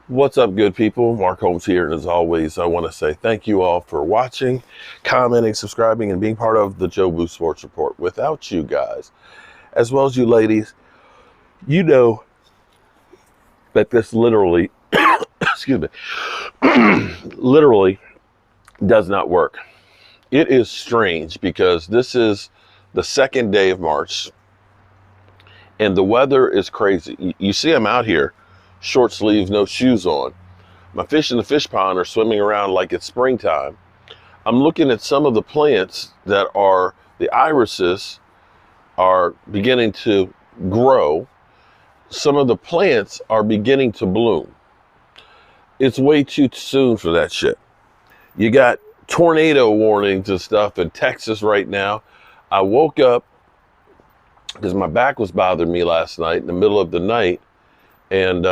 What's up, good people? Mark Holmes here, and as always, I want to say thank you all for watching, commenting, subscribing, and being part of the Joe Boo Sports Report. Without you guys, as well as you ladies, you know that this literally, excuse me, literally does not work. It is strange because this is the second day of March, and the weather is crazy. You see, I'm out here, short sleeves, no shoes on. My fish in the fish pond are swimming around like it's springtime. I'm looking at some of the plants that are, the irises are beginning to grow. Some of the plants are beginning to bloom. It's way too soon for that shit. You got tornado warnings and stuff in Texas right now. I woke up because my back was bothering me last night in the middle of the night, and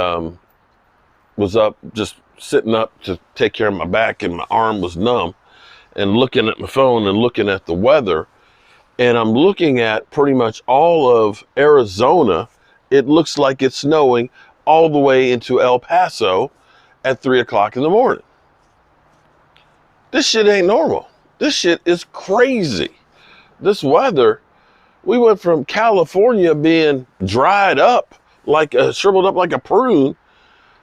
was up just sitting up to take care of my back, and my arm was numb, and looking at my phone and looking at the weather, and I'm looking at pretty much all of Arizona. It looks like it's snowing all the way into El Paso at 3 o'clock in the morning. This shit ain't normal. This shit is crazy. This weather, we went from California being dried up, shriveled up like a prune,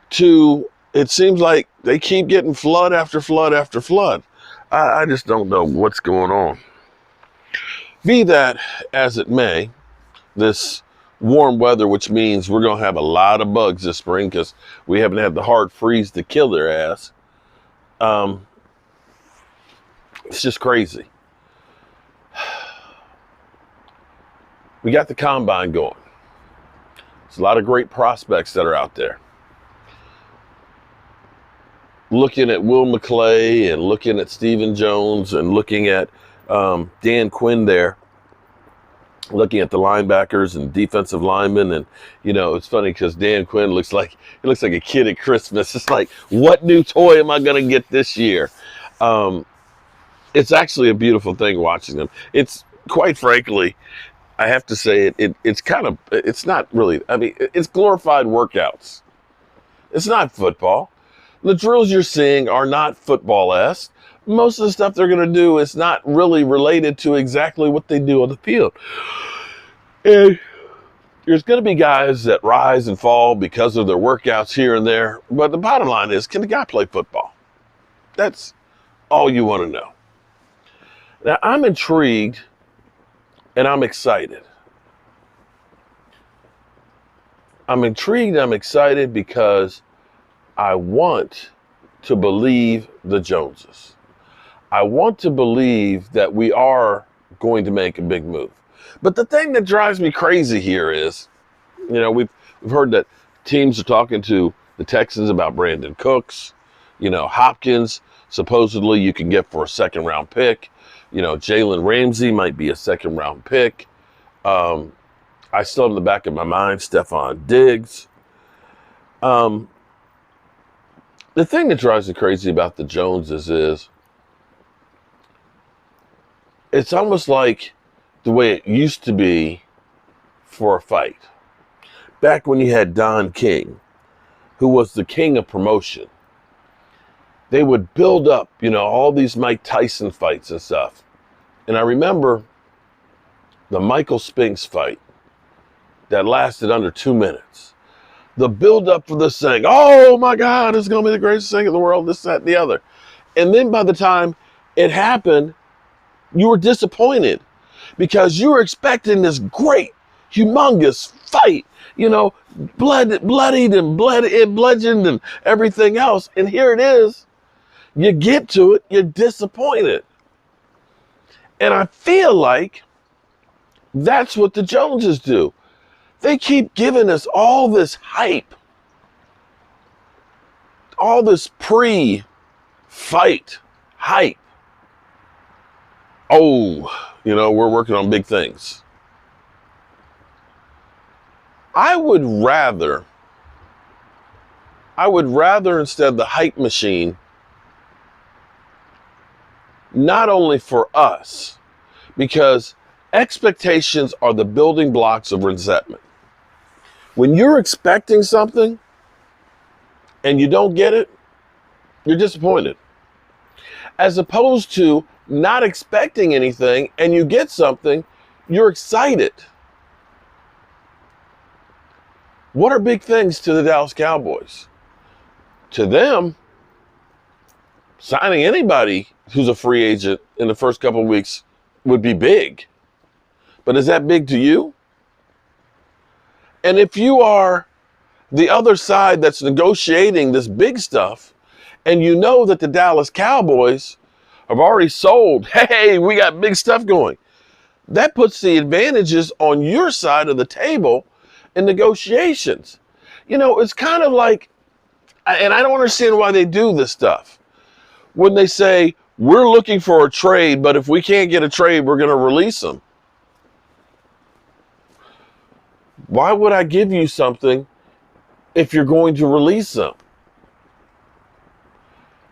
to it seems like they keep getting flood after flood after flood. I just don't know what's going on. Be that as it may, this warm weather, which means we're going to have a lot of bugs this spring because we haven't had the hard freeze to kill their ass. It's just crazy. We got the combine going. There's a lot of great prospects that are out there. Looking at Will McClay and looking at Stephen Jones and looking at Dan Quinn there, looking at the linebackers and defensive linemen. And, you know, it's funny because Dan Quinn looks like a kid at Christmas. It's like, what new toy am I going to get this year? It's actually a beautiful thing watching them. It's, quite frankly, I have to say it's not really, I mean, it's glorified workouts. It's not football. The drills you're seeing are not football-esque. Most of the stuff they're going to do is not really related to exactly what they do on the field. And there's going to be guys that rise and fall because of their workouts here and there. But the bottom line is, can the guy play football? That's all you want to know. Now, I'm intrigued and I'm excited. I'm intrigued and I'm excited because I want to believe the Joneses. I want to believe that we are going to make a big move. But the thing that drives me crazy here is, you know, we've heard that teams are talking to the Texans about Brandon Cooks. You know, Hopkins, supposedly you can get for a second-round pick. You know, Jalen Ramsey might be a second-round pick. I still have in the back of my mind Stephon Diggs. The thing that drives me crazy about the Joneses is it's almost like the way it used to be for a fight. Back when you had Don King, who was the king of promotion, they would build up, you know, all these Mike Tyson fights and stuff. And I remember the Michael Spinks fight that lasted under 2 minutes. The build-up for this thing, oh my God, it's going to be the greatest thing in the world, this, that, and the other. And then by the time it happened, you were disappointed because you were expecting this great, humongous fight, you know, bloodied and bludgeoned and everything else. And here it is. You get to it, you're disappointed. And I feel like that's what the Joneses do. They keep giving us all this hype, all this pre-fight hype. Oh, you know, we're working on big things. I would rather instead of the hype machine, not only for us, because expectations are the building blocks of resentment. When you're expecting something and you don't get it, you're disappointed. As opposed to not expecting anything and you get something, you're excited. What are big things to the Dallas Cowboys? To them, signing anybody who's a free agent in the first couple of weeks would be big. But is that big to you? And if you are the other side that's negotiating this big stuff, and you know that the Dallas Cowboys have already sold, hey, we got big stuff going, that puts the advantages on your side of the table in negotiations. You know, it's kind of like, and I don't understand why they do this stuff. When they say, we're looking for a trade, but if we can't get a trade, we're going to release them. Why would I give you something if you're going to release them?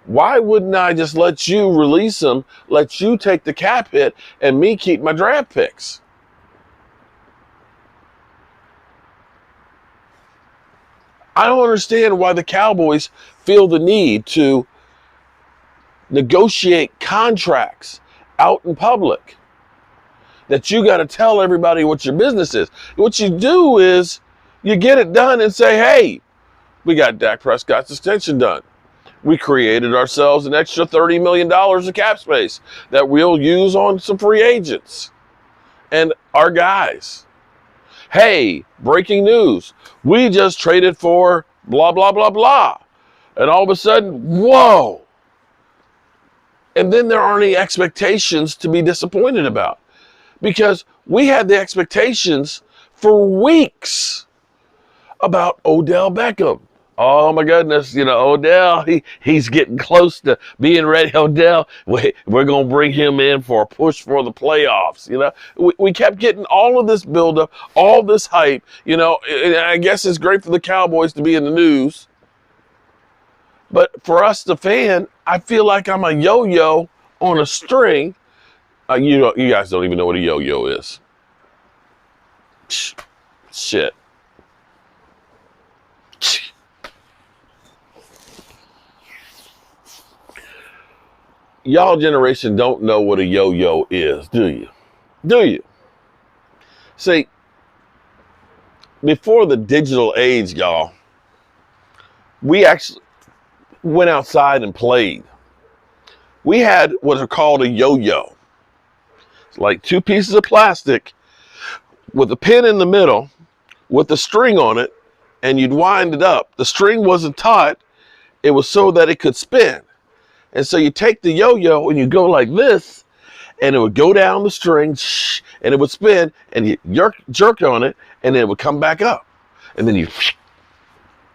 Why wouldn't I just let you release them, let you take the cap hit, and me keep my draft picks? I don't understand why the Cowboys feel the need to negotiate contracts out in public, that you got to tell everybody what your business is. What you do is you get it done and say, hey, we got Dak Prescott's extension done. We created ourselves an extra $30 million of cap space that we'll use on some free agents and our guys. Hey, breaking news. We just traded for blah, blah, blah, blah. And all of a sudden, whoa. And then there aren't any expectations to be disappointed about, because we had the expectations for weeks about Odell Beckham. Oh my goodness, you know, Odell, he's getting close to being ready. Odell, we're going to bring him in for a push for the playoffs. You know, we kept getting all of this buildup, all this hype. You know, and I guess it's great for the Cowboys to be in the news. But for us, the fan, I feel like I'm a yo-yo on a string. You guys don't even know what a yo-yo is. Shit. Y'all generation don't know what a yo-yo is, do you? Do you? See, before the digital age, y'all, we actually went outside and played. We had what are called a yo-yo. It's like two pieces of plastic with a pin in the middle with a string on it, and you'd wind it up. The string wasn't taut. It was so that it could spin. And so you take the yo-yo and you go like this, and it would go down the string, and it would spin, and you jerk on it, and then it would come back up. And then you,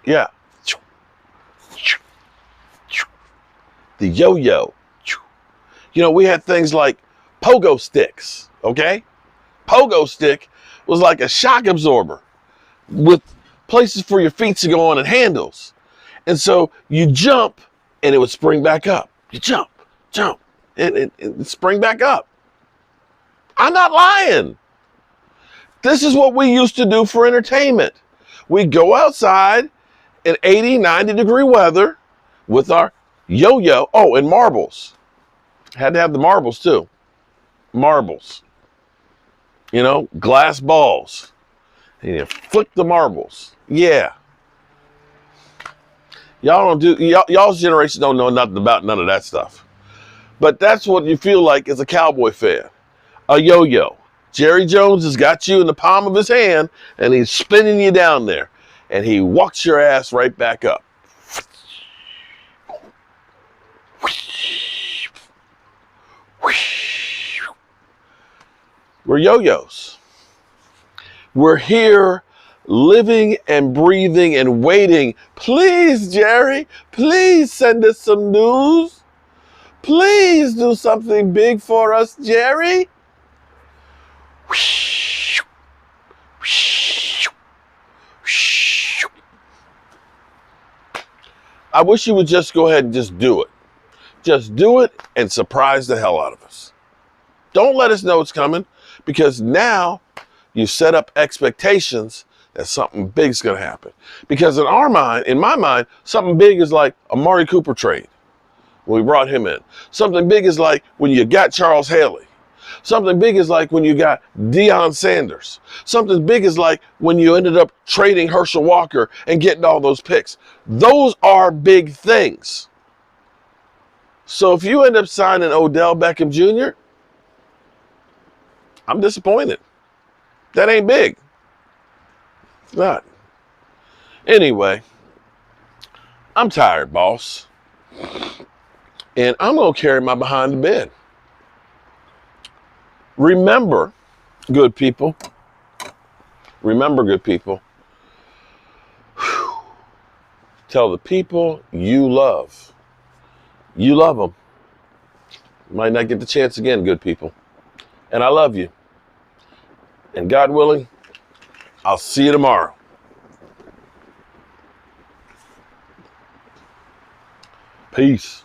yeah. The yo-yo. You know, we had things like pogo sticks, okay? Pogo stick was like a shock absorber with places for your feet to go on and handles. And so you jump, and it would spring back up. You jump, and spring back up. I'm not lying. This is what we used to do for entertainment. We'd go outside in 80, 90 degree weather with our yo-yo. Oh, and marbles. Had to have the marbles too. Marbles. You know, glass balls. And you flick the marbles. Yeah. Y'all's generation don't know nothing about none of that stuff. But that's what you feel like as a Cowboy fan. A yo-yo. Jerry Jones has got you in the palm of his hand, and he's spinning you down there. And he walks your ass right back up. We're yo-yos. We're here living and breathing and waiting. Please, Jerry, please send us some news. Please do something big for us, Jerry. I wish you would just go ahead and just do it. Just do it and surprise the hell out of us. Don't let us know it's coming, because now you set up expectations that something big's going to happen. Because in my mind, something big is like a Amari Cooper trade when we brought him in. Something big is like when you got Charles Haley. Something big is like when you got Deion Sanders. Something big is like when you ended up trading Herschel Walker and getting all those picks. Those are big things. So if you end up signing Odell Beckham Jr., I'm disappointed. That ain't big. It's not. Anyway, I'm tired, boss. And I'm going to carry my behind to bed. Remember, good people. Remember, good people. Tell the people you love. You love them. Might not get the chance again, good people. And I love you. And God willing, I'll see you tomorrow. Peace.